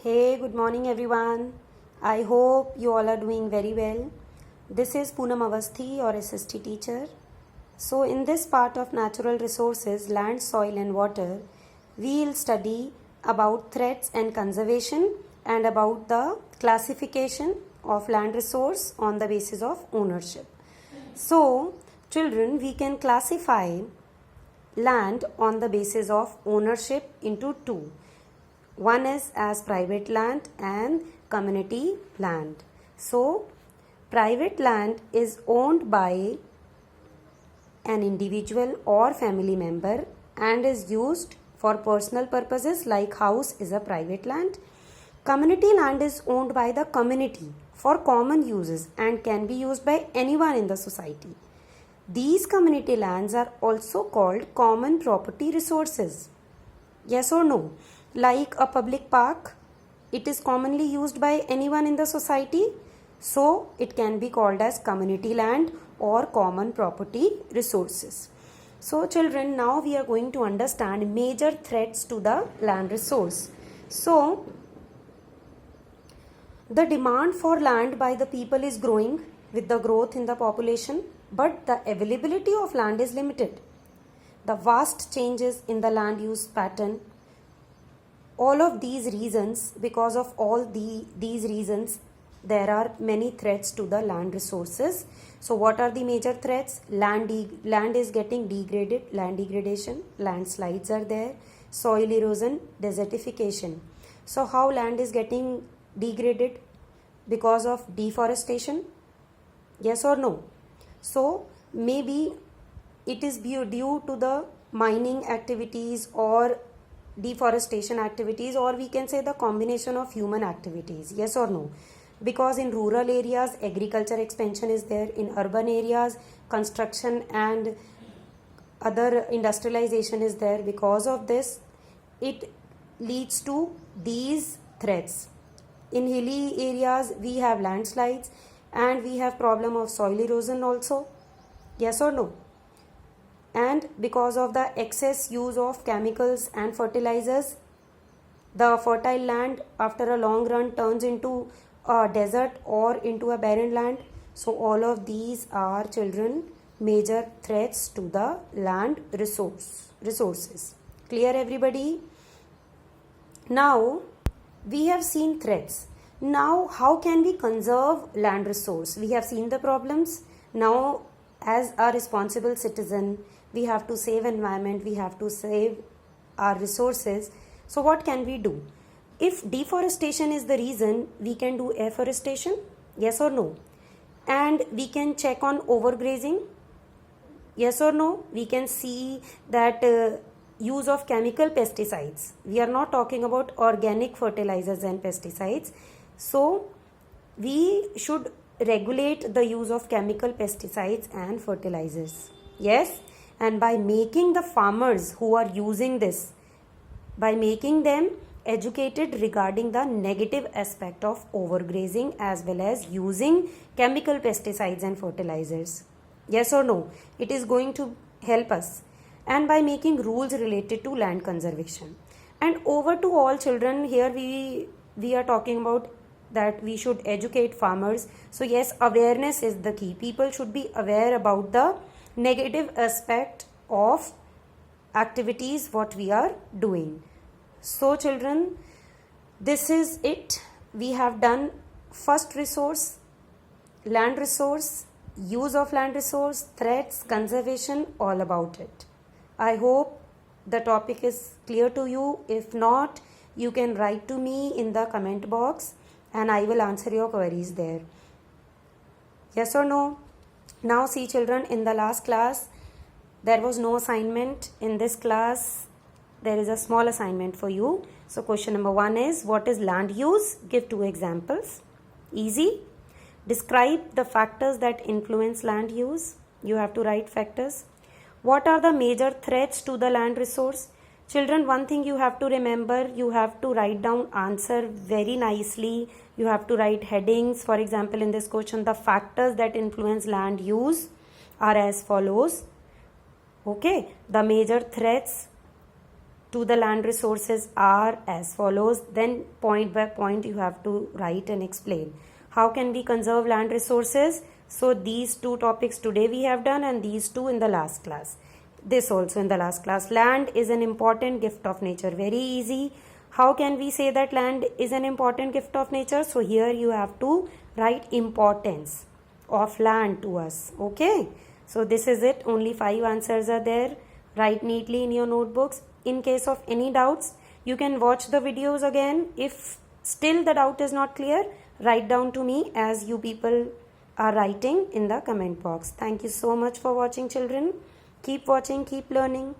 Hey, good morning everyone. I hope you all are doing very well. This is Poonam Avasthi, your SST teacher. So, in this part of natural resources, land, soil, and water, we will study about threats and conservation and about the classification of land resource on the basis of ownership. So, children, we can classify land on the basis of ownership into two. One is as private land and community land. So, private land is owned by an individual or family member and is used for personal purposes like house is a private land. Community land is owned by the community for common uses and can be used by anyone in the society. These community lands are also called common property resources. Yes or no? Like a public park, it is commonly used by anyone in the society, so it can be called as community land or common property resources. So children, now we are going to understand major threats to the land resource. So the demand for land by the people is growing with the growth in the population, but the availability of land is limited. The vast changes in the land use pattern, all of these reasons, because of all these reasons, there are many threats to the land resources. So what are the major threats? Land is getting degraded, land degradation, landslides are there, soil erosion, desertification. So how land is getting degraded? Because of deforestation? Yes or no? So maybe it is due to the mining activities or deforestation activities, or we can say the combination of human activities. Yes or no? Because in rural areas agriculture expansion is there, in urban areas construction and other industrialization is there. Because of this it leads to these threats. In hilly areas we have landslides and we have problem of soil erosion also. Yes or no? And because of the excess use of chemicals and fertilizers, the fertile land after a long run turns into a desert or into a barren land. So all of these are, children, major threats to the land resources. Clear everybody? Now we have seen threats. Now how can we conserve land resource? We have seen the problems. Now as a responsible citizen, we have to save environment, we have to save our resources. So what can we do? If deforestation is the reason, we can do afforestation. Yes or no? And we can check on overgrazing. Yes or no? We can see that use of chemical pesticides. We are not talking about organic fertilizers and pesticides. So we should regulate the use of chemical pesticides and fertilizers. Yes? And by making the farmers who are using this, by making them educated regarding the negative aspect of overgrazing as well as using chemical pesticides and fertilizers. Yes or no? It is going to help us. And by making rules related to land conservation. And over to all children, here we are talking about that we should educate farmers. So yes, awareness is the key. People should be aware about the negative aspect of activities what we are doing. So children, this is it. We have done first resource, land resource, use of land resource, threats, conservation, all about it. I hope the topic is clear to you. If not, you can write to me in the comment box and I will answer your queries there. Yes or no? Now see children, in the last class there was no assignment. In this class there is a small assignment for you. So question number 1 is, what is land use? Give 2 examples. Easy. Describe the factors that influence land use. You have to write factors. What are the major threats to the land resource? Children, one thing you have to remember, you have to write down answer very nicely. You have to write headings. For example, in this question, the factors that influence land use are as follows. Okay, the major threats to the land resources are as follows. Then point by point you have to write and explain. How can we conserve land resources? So these two topics today we have done, and these two in the last class. This also in the last class. Land is an important gift of nature. Very easy. How can we say that land is an important gift of nature? So here you have to write importance of land to us. Okay. So this is it. Only 5 answers are there. Write neatly in your notebooks. In case of any doubts, you can watch the videos again. If still the doubt is not clear, write down to me as you people are writing in the comment box. Thank you so much for watching, children. Keep watching, keep learning.